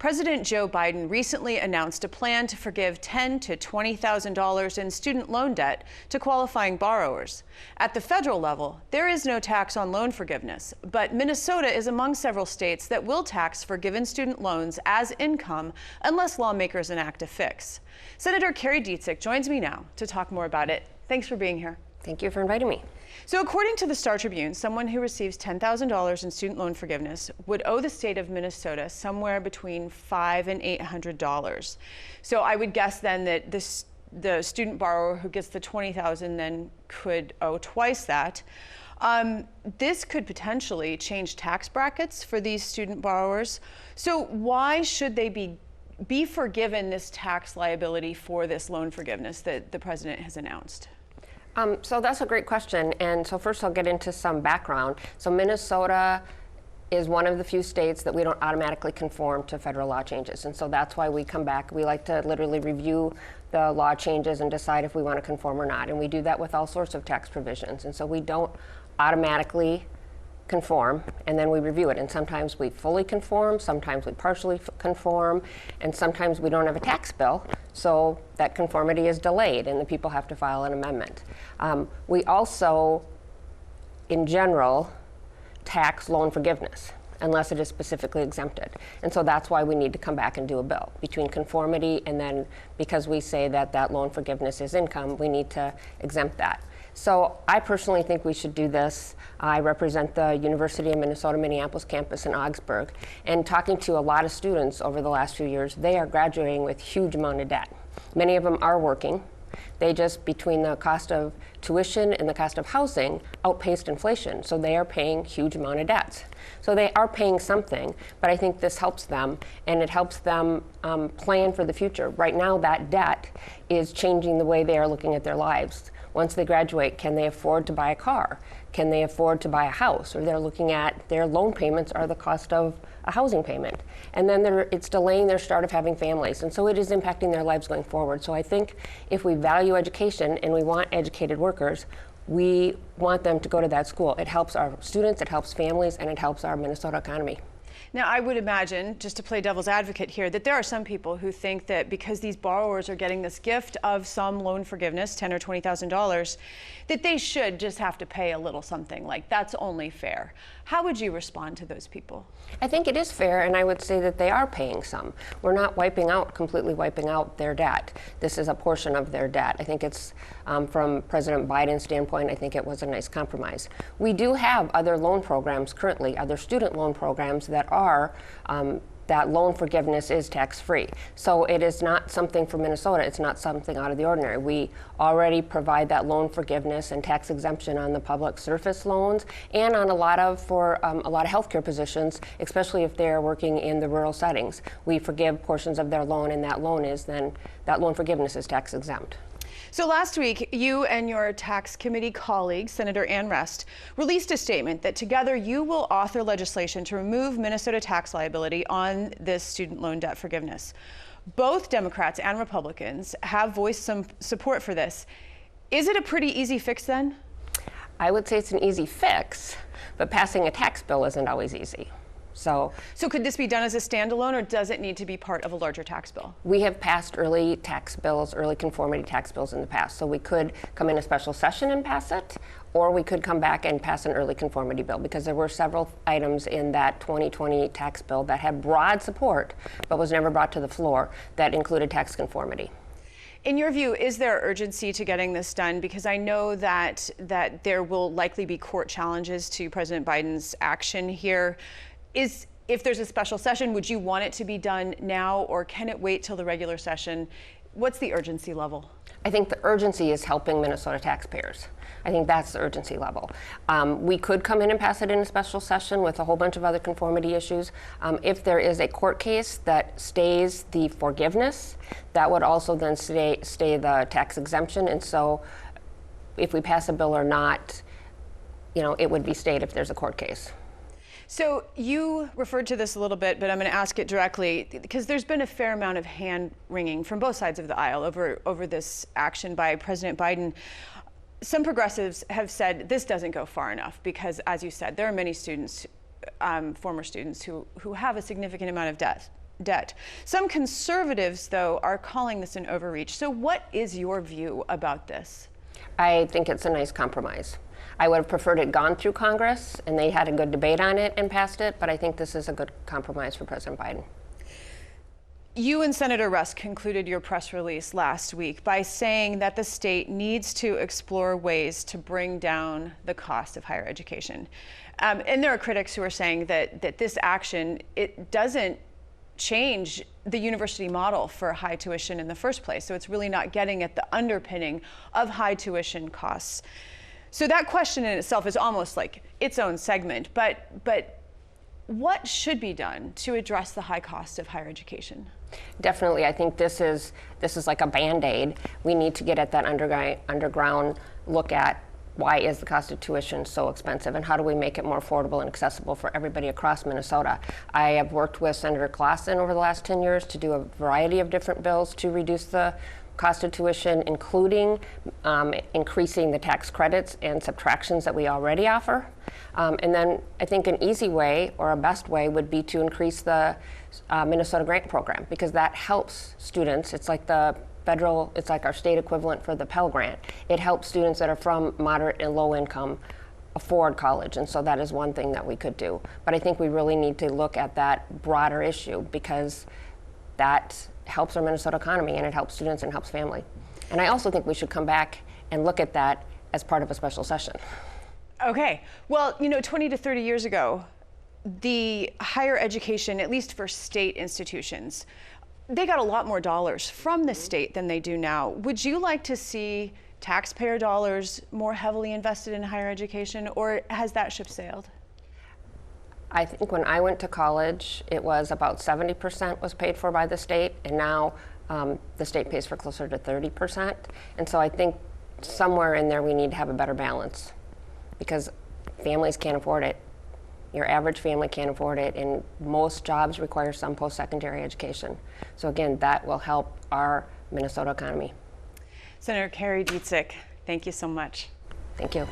President Joe Biden recently announced a plan to forgive $10,000 to $20,000 in student loan debt to qualifying borrowers. At the federal level, there is no tax on loan forgiveness, but Minnesota is among several states that will tax forgiven student loans as income unless lawmakers enact a fix. Senator Kari Dziedzic joins me now to talk more about it. Thanks for being here. Thank you for inviting me. So according to the Star Tribune, someone who receives $10,000 in student loan forgiveness would owe the state of Minnesota somewhere between $500 and $800. So I would guess then that the student borrower who gets the $20,000 then could owe twice that. This could potentially change tax brackets for these student borrowers. So why should they be forgiven this tax liability for this loan forgiveness that the president has announced? So that's a great question. And so first I'll get into some background. So Minnesota is one of the few states that we don't automatically conform to federal law changes. And so that's why we come back. We like to literally review the law changes and decide if we want to conform or not. And we do that with all sorts of tax provisions. And so we don't automatically conform, and then we review it. And sometimes we fully conform, sometimes we partially conform, and sometimes we don't have a tax bill, so that conformity is delayed and the people have to file an amendment. We also, in general, tax loan forgiveness unless it is specifically exempted. And so that's why we need to come back and do a bill between conformity and then, because we say that that loan forgiveness is income, we need to exempt that. So I personally think we should do this. I represent the University of Minnesota-Minneapolis campus in Augsburg, and talking to a lot of students over the last few years, they are graduating with huge amount of debt. Many of them are working. They just, between the cost of tuition and the cost of housing, outpaced inflation. So they are paying huge amount of debts. So they are paying something, but I think this helps them, and it helps them plan for the future. Right now, that debt is changing the way they are looking at their lives. Once they graduate, can they afford to buy a car? Can they afford to buy a house? Or they're looking at their loan payments are the cost of a housing payment. And then it's delaying their start of having families. And so it is impacting their lives going forward. So I think if we value education and we want educated workers, we want them to go to that school. It helps our students, it helps families, and it helps our Minnesota economy. Now, I would imagine, just to play devil's advocate here, that there are some people who think that because these borrowers are getting this gift of some loan forgiveness, $10,000 or $20,000, that they should just have to pay a little something, like that's only fair. How would you respond to those people? I think it is fair, and I would say that they are paying some. We're not completely wiping out their debt. This is a portion of their debt. I think it's, from President Biden's standpoint, I think it was a nice compromise. We do have other loan programs currently, other student loan programs that are, that loan forgiveness is tax-free. So it is not something for Minnesota, it's not something out of the ordinary. We already provide that loan forgiveness and tax exemption on the public surface loans and on a lot of healthcare positions, especially if they're working in the rural settings. We forgive portions of their loan, and that loan forgiveness is tax exempt. So last week, you and your tax committee colleague, Senator Ann Rest, released a statement that together you will author legislation to remove Minnesota tax liability on this student loan debt forgiveness. Both Democrats and Republicans have voiced some support for this. Is it a pretty easy fix then? I would say it's an easy fix, but passing a tax bill isn't always easy. So could this be done as a standalone, or does it need to be part of a larger tax bill? We have passed early tax bills, early conformity tax bills in the past. So we could come in a special session and pass it, or we could come back and pass an early conformity bill, because there were several items in that 2020 tax bill that had broad support, but was never brought to the floor, that included tax conformity. In your view, is there urgency to getting this done? Because I know that there will likely be court challenges to President Biden's action here. If there's a special session, would you want it to be done now, or can it wait till the regular session? What's the urgency level? I think the urgency is helping Minnesota taxpayers. I think that's the urgency level. We could come in and pass it in a special session with a whole bunch of other conformity issues. If there is a court case that stays the forgiveness, that would also then stay the tax exemption. And so if we pass a bill or not, it would be stayed if there's a court case. So you referred to this a little bit, but I'm going to ask it directly, because there's been a fair amount of hand-wringing from both sides of the aisle over this action by President Biden. Some progressives have said this doesn't go far enough because, as you said, there are many students, former students, who have a significant amount of debt. debt. Some conservatives, though, are calling this an overreach. So what is your view about this? I think it's a nice compromise. I would have preferred it gone through Congress and they had a good debate on it and passed it, but I think this is a good compromise for President Biden. You and Senator Rusk concluded your press release last week by saying that the state needs to explore ways to bring down the cost of higher education. And there are critics who are saying that this action, it doesn't change the university model for high tuition in the first place. So it's really not getting at the underpinning of high tuition costs. So that question in itself is almost like its own segment. But what should be done to address the high cost of higher education? Definitely, I think this is like a Band-Aid. We need to get at that underground look at why is the cost of tuition so expensive and how do we make it more affordable and accessible for everybody across Minnesota. I have worked with Senator Clausen over the last 10 years to do a variety of different bills to reduce the cost of tuition, including increasing the tax credits and subtractions that we already offer. And then I think an easy way or a best way would be to increase the Minnesota grant program, because that helps students. It's like the federal, it's like our state equivalent for the Pell Grant. It helps students that are from moderate and low income afford college, and so that is one thing that we could do. But I think we really need to look at that broader issue, because that helps our Minnesota economy and it helps students and helps family. And I also think we should come back and look at that as part of a special session. Okay, well, 20 to 30 years ago, the higher education, at least for state institutions, they got a lot more dollars from the state than they do now. Would you like to see taxpayer dollars more heavily invested in higher education, or has that ship sailed? I think when I went to college, it was about 70% was paid for by the state, and now the state pays for closer to 30%. And so I think somewhere in there we need to have a better balance, because families can't afford it. Your average family can't afford it, and most jobs require some post-secondary education. So again, that will help our Minnesota economy. Senator Kari Dziedzic, thank you so much. Thank you.